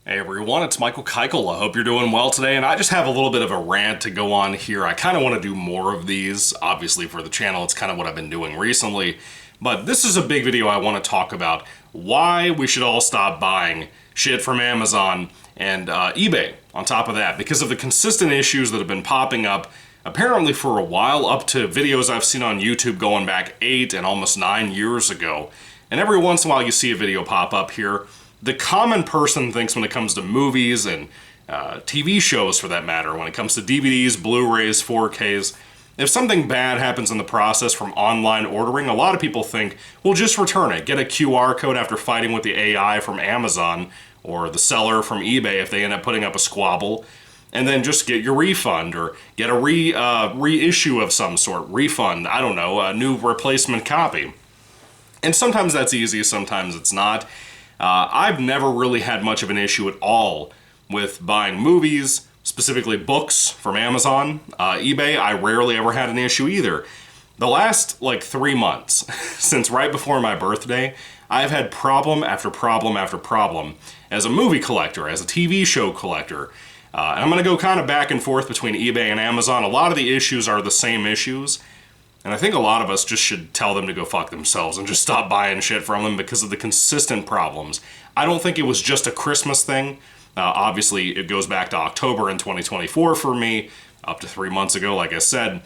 Hey everyone, it's Michael Kikle. I hope you're doing well today, and I just have a little bit of a rant to go on here. I kind of want to do more of these. Obviously for the channel, it's kind of what I've been doing recently. But this is a big video I want to talk about why we should all stop buying shit from Amazon and eBay on top of that, because of the consistent issues that have been popping up apparently for a while, up to videos I've seen on YouTube going back 8 and almost 9 years ago. And every once in a while you see a video pop up here. The common person thinks when it comes to movies and TV shows, for that matter, when it comes to DVDs, Blu-rays, 4Ks, if something bad happens in the process from online ordering, a lot of people think, well, just return it. Get a QR code after fighting with the AI from Amazon or the seller from eBay if they end up putting up a squabble, and then just get your refund or get a reissue of some sort. Refund, I don't know, a new replacement copy. And sometimes that's easy, sometimes it's not. I've never really had much of an issue at all with buying movies, specifically books from Amazon. eBay, I rarely ever had an issue either. The last, 3 months, since right before my birthday, I've had problem after problem after problem as a movie collector, as a TV show collector. And I'm going to go kind of back and forth between eBay and Amazon. A lot of the issues are the same issues. And I think a lot of us just should tell them to go fuck themselves and just stop buying shit from them because of the consistent problems. I don't think it was just a Christmas thing. Obviously, it goes back to October in 2024 for me, up to 3 months ago, like I said.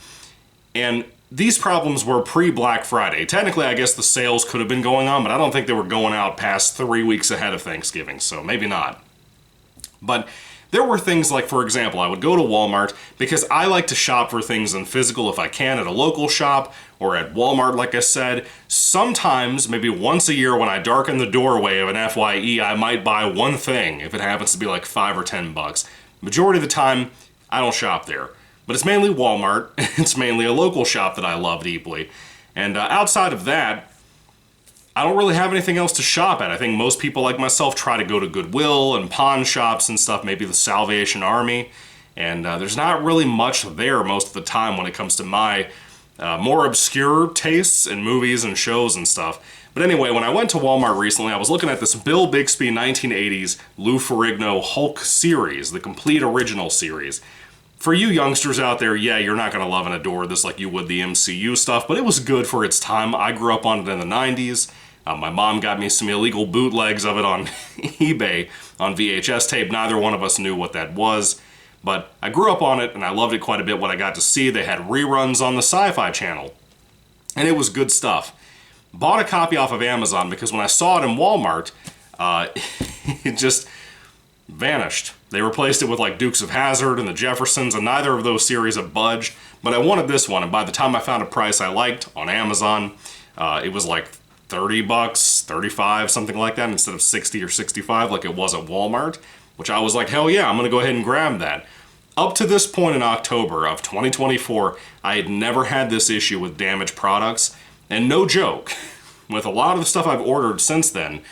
And these problems were pre-Black Friday. Technically, I guess the sales could have been going on, but I don't think they were going out past 3 weeks ahead of Thanksgiving, so maybe not. But there were things like, for example, I would go to Walmart because I like to shop for things in physical if I can at a local shop or at Walmart, like I said. Sometimes, maybe once a year when I darken the doorway of an FYE, I might buy one thing if it happens to be like $5 or $10. Majority of the time, I don't shop there. But it's mainly Walmart. It's mainly a local shop that I love deeply. And outside of that, I don't really have anything else to shop at. I think most people like myself try to go to Goodwill and pawn shops and stuff, maybe the Salvation Army, and there's not really much there most of the time when it comes to my more obscure tastes in movies and shows and stuff. But anyway, when I went to Walmart recently, I was looking at this Bill Bixby 1980s Lou Ferrigno Hulk series, the complete original series. For you youngsters out there, yeah, you're not going to love and adore this like you would the MCU stuff, but it was good for its time. I grew up on it in the 90s. My mom got me some illegal bootlegs of it on eBay on VHS tape. Neither one of us knew what that was, but I grew up on it and I loved it quite a bit. What I got to see, they had reruns on the Sci-Fi Channel, and it was good stuff. Bought a copy off of Amazon because when I saw it in Walmart, it just vanished. They replaced it with like Dukes of Hazzard and the Jeffersons, and neither of those series have budged, but I wanted this one, and by the time I found a price I liked on Amazon, it was like $30, 35, something like that, instead of 60 or 65 like it was at Walmart, which I was like, hell yeah, I'm gonna go ahead and grab that. Up to this point in October of 2024, I had never had this issue with damaged products, and no joke, with a lot of the stuff I've ordered since then,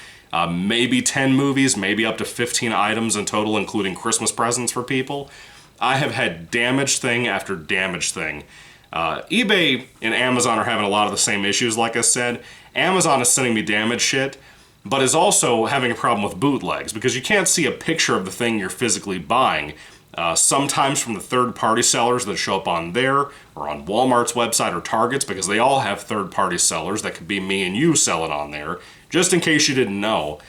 maybe 10 movies, maybe up to 15 items in total, including Christmas presents for people, I have had damaged thing after damaged thing. eBay and Amazon are having a lot of the same issues, like I said. Amazon is sending me damaged shit, but is also having a problem with bootlegs because you can't see a picture of the thing you're physically buying. Sometimes from the third-party sellers that show up on there or on Walmart's website or Target's, because they all have third-party sellers that could be me and you selling on there, just in case you didn't know.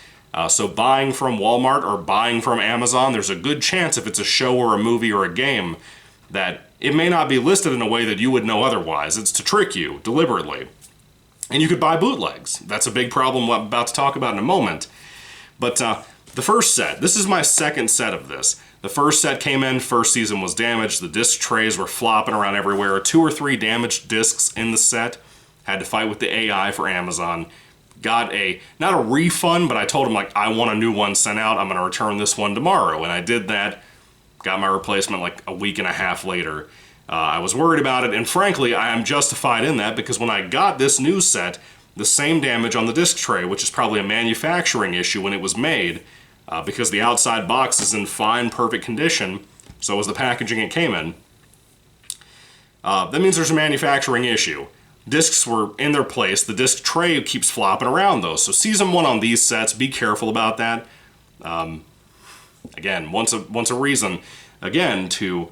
So buying from Walmart or buying from Amazon, there's a good chance if it's a show or a movie or a game that it may not be listed in a way that you would know otherwise. It's to trick you, deliberately. And you could buy bootlegs. That's a big problem I'm about to talk about in a moment. But the first set, this is my second set of this. The first set came in, first season was damaged, the disc trays were flopping around everywhere, 2 or 3 damaged discs in the set, had to fight with the AI for Amazon. Got not a refund, but I told him, like, I want a new one sent out, I'm gonna return this one tomorrow, and I did that. Got my replacement like a week and a half later. I was worried about it, and frankly, I am justified in that because when I got this new set, the same damage on the disc tray, which is probably a manufacturing issue when it was made, because the outside box is in fine, perfect condition, so was the packaging it came in. That means there's a manufacturing issue. Discs were in their place. The disc tray keeps flopping around though, so season 1 on these sets, be careful about that. Again, once a reason, again, to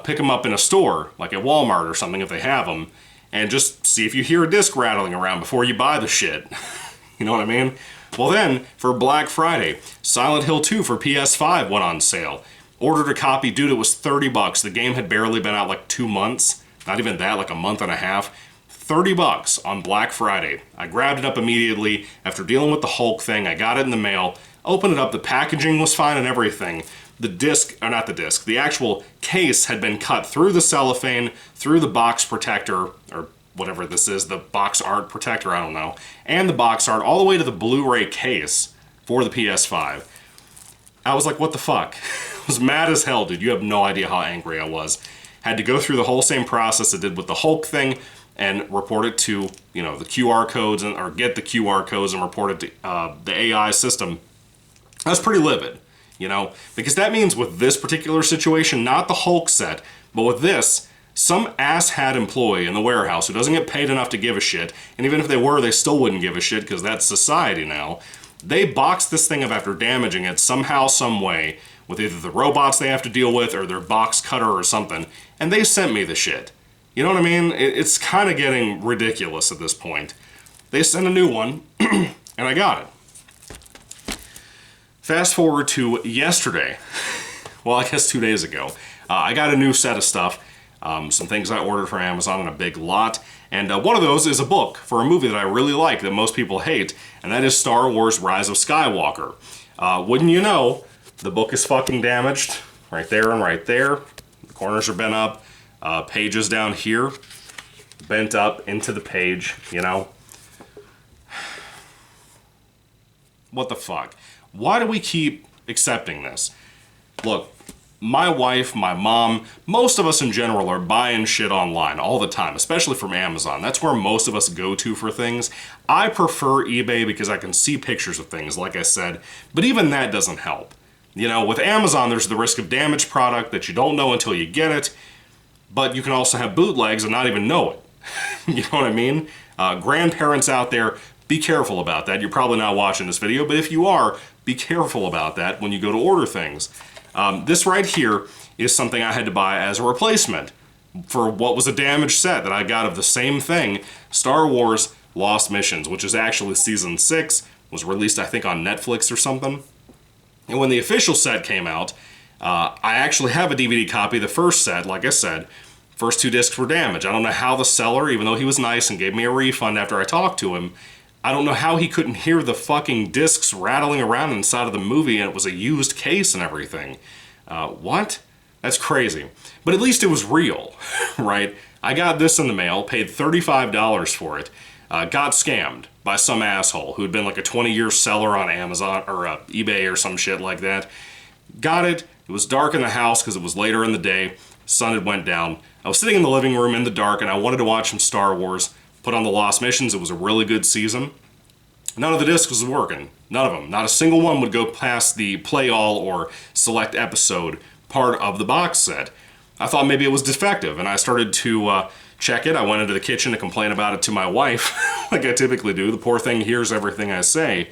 pick them up in a store, like at Walmart or something if they have them, and just see if you hear a disc rattling around before you buy the shit. You know what I mean? Well then, for Black Friday, Silent Hill 2 for PS5 went on sale. Ordered a copy, dude, it was $30. The game had barely been out like 2 months. Not even that, like a month and a half. $30 on Black Friday. I grabbed it up immediately after dealing with the Hulk thing. I got it in the mail, opened it up, the packaging was fine and everything. The disc, or not the disc, the actual case had been cut through the cellophane, through the box protector, or whatever this is, the box art protector, I don't know, and the box art all the way to the Blu-ray case for the PS5. I was like, what the fuck? I was mad as hell, dude. You have no idea how angry I was. Had to go through the whole same process I did with the Hulk thing and report it to, you know, the QR codes, or get the QR codes and report it to the AI system. I was pretty livid, you know, because that means with this particular situation, not the Hulk set, but with this, some asshat employee in the warehouse who doesn't get paid enough to give a shit, and even if they were, they still wouldn't give a shit because that's society now. They boxed this thing up after damaging it somehow, some way, with either the robots they have to deal with or their box cutter or something, and they sent me the shit. You know what I mean? It's kind of getting ridiculous at this point. They sent a new one, and I got it. Fast forward to yesterday. Well, I guess 2 days ago. I got a new set of stuff. Some things I ordered from Amazon in a big lot. And one of those is a book for a movie that I really like that most people hate, and that is Star Wars Rise of Skywalker. Wouldn't you know, the book is fucking damaged. Right there and right there. The corners are bent up. Pages down here, bent up into the page, you know. What the fuck? Why do we keep accepting this? Look, my wife, my mom, most of us in general are buying shit online all the time, especially from Amazon. That's where most of us go to for things. I prefer eBay because I can see pictures of things, like I said, but even that doesn't help. You know, with Amazon, there's the risk of damaged product that you don't know until you get it. But you can also have bootlegs and not even know it. You know what I mean? Grandparents out there, be careful about that. You're probably not watching this video, but if you are, be careful about that when you go to order things. This right here is something I had to buy as a replacement for what was a damaged set that I got of the same thing, Star Wars Lost Missions, which is actually Season 6, was released I think on Netflix or something. And when the official set came out, I actually have a DVD copy of the first set, like I said. First 2 discs were damaged. I don't know how the seller, even though he was nice and gave me a refund after I talked to him, I don't know how he couldn't hear the fucking discs rattling around inside of the movie, and it was a used case and everything. What? That's crazy. But at least it was real, right? I got this in the mail, paid $35 for it, got scammed by some asshole who had been like a 20-year seller on Amazon or eBay or some shit like that. Got it. It was dark in the house because it was later in the day. Sun had went down. I was sitting in the living room in the dark and I wanted to watch some Star Wars. Put on the Lost Missions. It was a really good season. None of the discs was working. None of them. Not a single one would go past the play all or select episode part of the box set. I thought maybe it was defective and I started to check it. I went into the kitchen to complain about it to my wife like I typically do. The poor thing hears everything I say.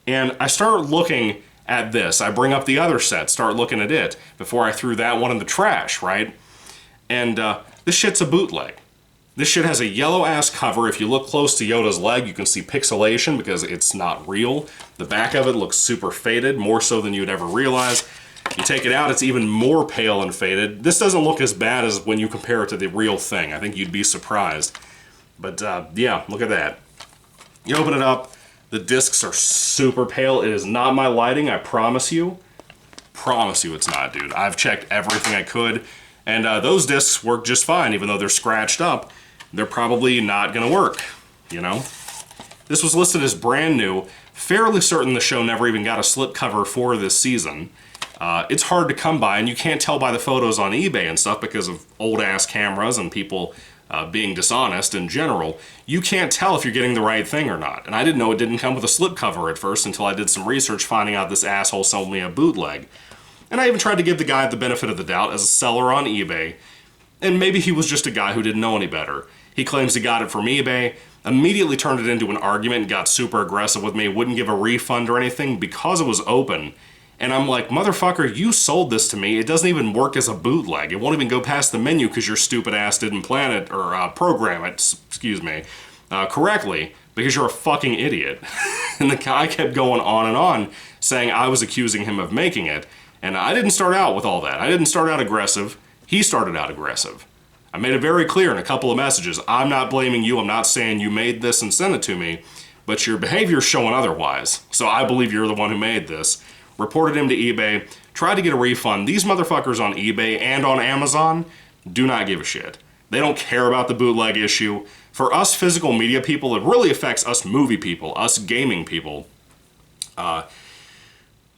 And I start looking at this. I bring up the other set, start looking at it before I threw that one in the trash, right? And this shit's a bootleg. This shit has a yellow-ass cover. If you look close to Yoda's leg, you can see pixelation because it's not real. The back of it looks super faded, more so than you'd ever realize. You take it out, it's even more pale and faded. This doesn't look as bad as when you compare it to the real thing. I think you'd be surprised. But yeah, look at that. You open it up, the discs are super pale. It is not my lighting, I promise you. Promise you it's not, dude. I've checked everything I could, and those discs work just fine, even though they're scratched up. They're probably not gonna work, you know? This was listed as brand new. Fairly certain the show never even got a slipcover for this season. It's hard to come by, and you can't tell by the photos on eBay and stuff because of old-ass cameras and people being dishonest in general. You can't tell if you're getting the right thing or not. And I didn't know it didn't come with a slipcover at first until I did some research finding out this asshole sold me a bootleg. And I even tried to give the guy the benefit of the doubt as a seller on eBay. And maybe he was just a guy who didn't know any better. He claims he got it from eBay, immediately turned it into an argument and got super aggressive with me, wouldn't give a refund or anything because it was open. And I'm like, motherfucker, you sold this to me. It doesn't even work as a bootleg. It won't even go past the menu because your stupid ass didn't plan it or program it, excuse me, correctly because you're a fucking idiot. And the guy kept going on saying I was accusing him of making it. And I didn't start out with all that. I didn't start out aggressive. He started out aggressive. I made it very clear in a couple of messages. I'm not blaming you. I'm not saying you made this and sent it to me. But your behavior's showing otherwise. So I believe you're the one who made this. Reported him to eBay, tried to get a refund. These motherfuckers on eBay and on Amazon do not give a shit. They don't care about the bootleg issue. For us physical media people, it really affects us movie people, us gaming people.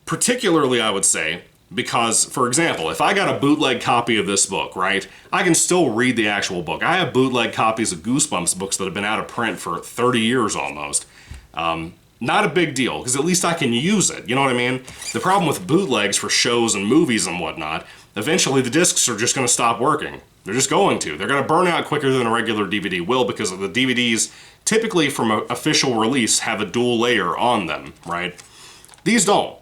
Particularly, I would say, because, for example, if I got a bootleg copy of this book, right, I can still read the actual book. I have bootleg copies of Goosebumps books that have been out of print for 30 years almost. Not a big deal, because at least I can use it, you know what I mean? The problem with bootlegs for shows and movies and whatnot, eventually the discs are just going to stop working. They're just going to. They're going to burn out quicker than a regular DVD will, because the DVDs, typically from an official release, have a dual layer on them, right? These don't.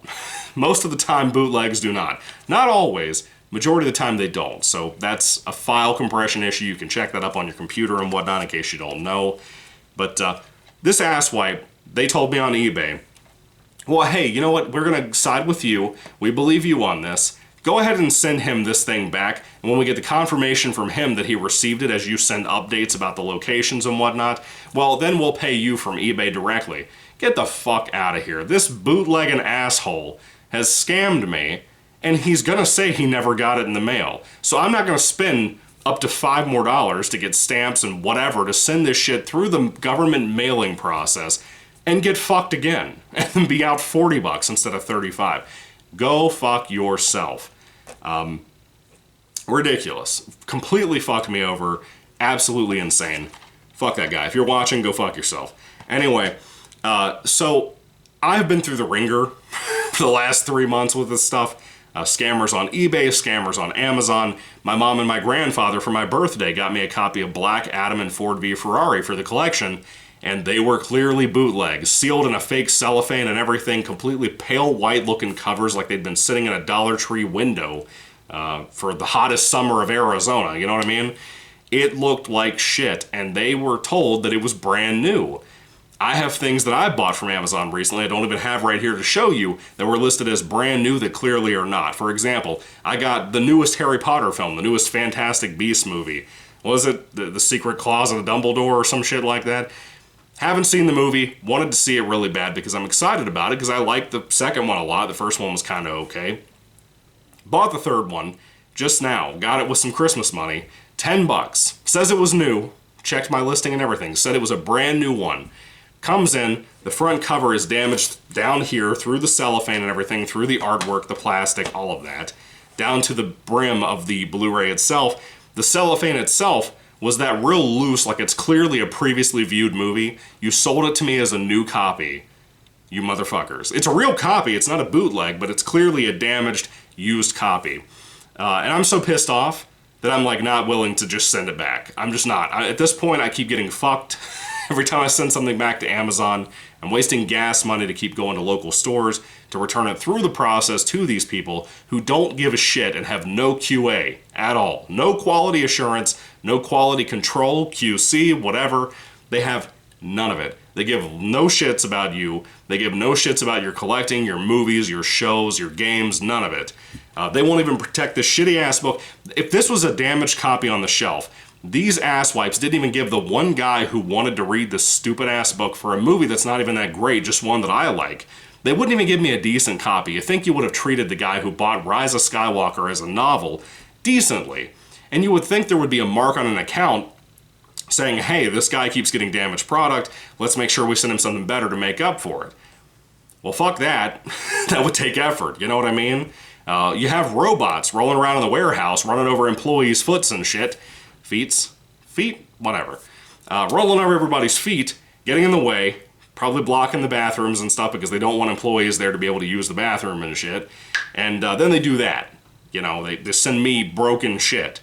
Most of the time, bootlegs do not. Not always. Majority of the time, they don't. So that's a file compression issue. You can check that up on your computer and whatnot in case you don't know. But this asswipe, they told me on eBay, well, hey, you know what? We're going to side with you. We believe you on this. Go ahead and send him this thing back. And when we get the confirmation from him that he received it as you send updates about the locations and whatnot, well, then we'll pay you from eBay directly. Get the fuck out of here. This bootlegging asshole has scammed me, and he's going to say he never got it in the mail. So I'm not going to spend up to $5 more to get stamps and whatever to send this shit through the government mailing process and get fucked again and be out $40 instead of $35. Go fuck yourself. Ridiculous. Completely fucked me over. Absolutely insane. Fuck that guy. If you're watching, go fuck yourself. Anyway, so I've been through the ringer for the last 3 months with this stuff. Scammers on eBay, scammers on Amazon. My mom and my grandfather for my birthday got me a copy of Black Adam and Ford v Ferrari for the collection, and they were clearly bootlegs, sealed in a fake cellophane and everything, completely pale white looking covers like they'd been sitting in a Dollar Tree window for the hottest summer of Arizona, you know what I mean? It looked like shit, and they were told that it was brand new. I have things that I bought from Amazon recently I don't even have right here to show you that were listed as brand new that clearly are not. For example, I got the newest Harry Potter film, the newest Fantastic Beasts movie. Was it the Secret Closet of Dumbledore or some shit like that? Haven't seen the movie, wanted to see it really bad because I'm excited about it because I liked the second one a lot. The first one was kind of okay. Bought the third one just now, got it with some Christmas money, $10. Says it was new, checked my listing and everything, said it was a brand new one. Comes in, the front cover is damaged down here through the cellophane and everything, through the artwork, the plastic, all of that, down to the brim of the Blu-ray itself. The cellophane itself was that real loose, like it's clearly a previously viewed movie. You sold it to me as a new copy, you motherfuckers. It's a real copy, it's not a bootleg, but it's clearly a damaged, used copy. And I'm so pissed off that I'm like not willing to just send it back. I'm just not. At this point, I keep getting fucked. Every time I send something back to Amazon, I'm wasting gas money to keep going to local stores to return it through the process to these people who don't give a shit and have no QA at all. No quality assurance, no quality control, QC, whatever. They have none of it. They give no shits about you. They give no shits about your collecting, your movies, your shows, your games, none of it. They won't even protect this shitty ass book. If this was a damaged copy on the shelf, these asswipes didn't even give the one guy who wanted to read this stupid ass book for a movie that's not even that great, just one that I like. They wouldn't even give me a decent copy. You think you would have treated the guy who bought Rise of Skywalker as a novel decently. And you would think there would be a mark on an account saying, hey, this guy keeps getting damaged product, let's make sure we send him something better to make up for it. Well, fuck that. That would take effort, you know what I mean? You have robots rolling around in the warehouse, running over employees' foots and shit. Feet? Whatever. Rolling over everybody's feet, getting in the way, probably blocking the bathrooms and stuff because they don't want employees there to be able to use the bathroom and shit. And then they do that. You know, they send me broken shit.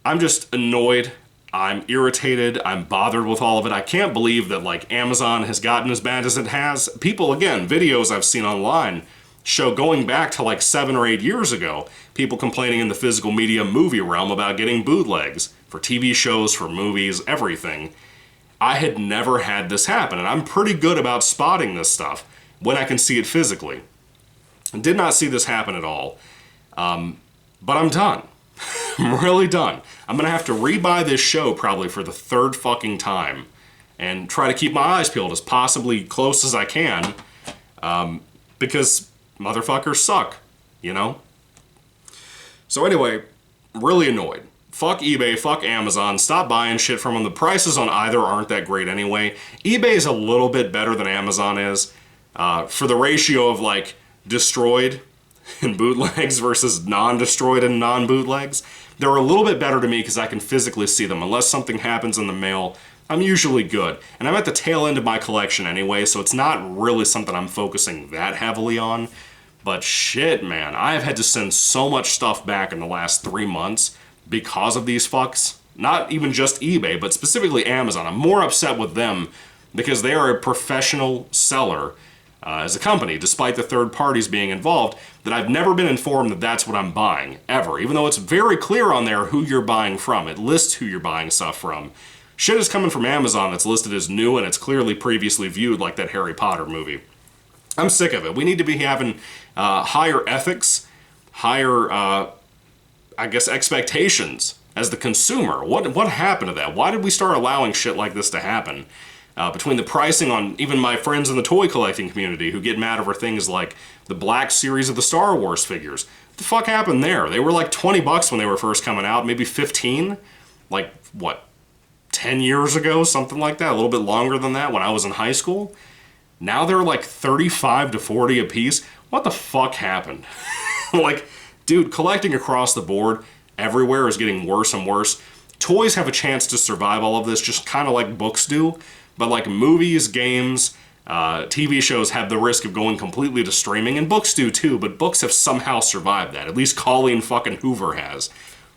I'm just annoyed. I'm irritated. I'm bothered with all of it. I can't believe that, like, Amazon has gotten as bad as it has. People, again, videos I've seen online show going back to like 7 or 8 years ago, people complaining in the physical media movie realm about getting bootlegs for TV shows, for movies, everything. I had never had this happen, and I'm pretty good about spotting this stuff when I can see it physically. I did not see this happen at all, but I'm done. I'm really done. I'm gonna have to rebuy this show probably for the 3rd fucking time and try to keep my eyes peeled as possibly close as I can, because motherfuckers suck, you know? So anyway, really annoyed. Fuck eBay, fuck Amazon, stop buying shit from them. The prices on either aren't that great anyway. eBay is a little bit better than Amazon is, for the ratio of like destroyed and bootlegs versus non-destroyed and non-bootlegs. They're a little bit better to me because I can physically see them. Unless something happens in the mail, I'm usually good. And I'm at the tail end of my collection anyway, so it's not really something I'm focusing that heavily on. But shit, man, I've had to send so much stuff back in the last 3 months because of these fucks. Not even just eBay, but specifically Amazon. I'm more upset with them because they are a professional seller as a company, despite the third parties being involved, that I've never been informed that that's what I'm buying, ever. Even though it's very clear on there who you're buying from. It lists who you're buying stuff from. Shit is coming from Amazon that's listed as new and it's clearly previously viewed, like that Harry Potter movie. I'm sick of it. We need to be having higher ethics, higher, I guess, expectations as the consumer. What happened to that? Why did we start allowing shit like this to happen? Between the pricing on even my friends in the toy collecting community who get mad over things like the Black Series of the Star Wars figures. What the fuck happened there? They were like 20 bucks when they were first coming out, maybe 15? Like, what, 10 years ago? Something like that? A little bit longer than that when I was in high school? Now they're like 35 to 40 a piece. What the fuck happened? Like, dude, collecting across the board everywhere is getting worse and worse. Toys have a chance to survive all of this, just kind of like books do. But like movies, games, TV shows have the risk of going completely to streaming, and books do too, but books have somehow survived that. At least Colleen fucking Hoover has.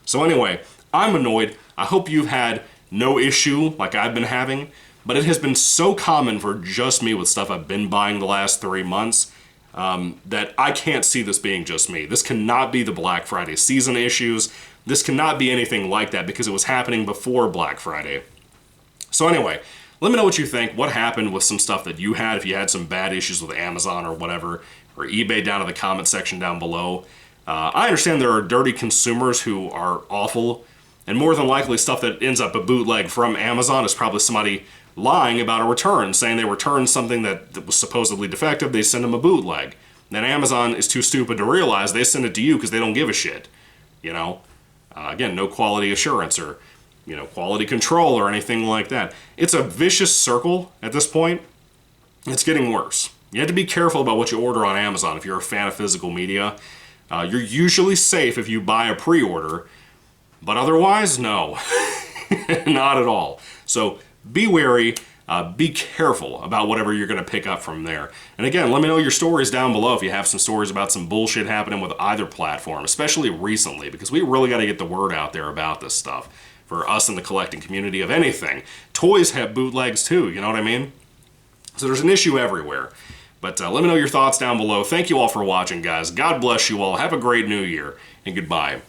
So anyway, I'm annoyed. I hope you've had no issue like I've been having, but it has been so common for just me with stuff I've been buying the last 3 months that I can't see this being just me. This cannot be the Black Friday season issues. This cannot be anything like that because it was happening before Black Friday. So anyway, let me know what you think. What happened with some stuff that you had, if you had some bad issues with Amazon or whatever, or eBay, down in the comment section down below. I understand there are dirty consumers who are awful, and more than likely stuff that ends up a bootleg from Amazon is probably somebody lying about a return, saying they returned something that was supposedly defective, they send them a bootleg. Then Amazon is too stupid to realize they send it to you because they don't give a shit. You know? Again, no quality assurance or quality control or anything like that. It's a vicious circle at this point. It's getting worse. You have to be careful about what you order on Amazon if you're a fan of physical media. You're usually safe if you buy a pre-order, but otherwise, no. Not at all. So be wary, be careful about whatever you're going to pick up from there. And again, let me know your stories down below if you have some stories about some bullshit happening with either platform, especially recently, because we really got to get the word out there about this stuff. For us in the collecting community of anything. Toys have bootlegs too, you know what I mean? So there's an issue everywhere. But let me know your thoughts down below. Thank you all for watching, guys. God bless you all. Have a great new year, and goodbye.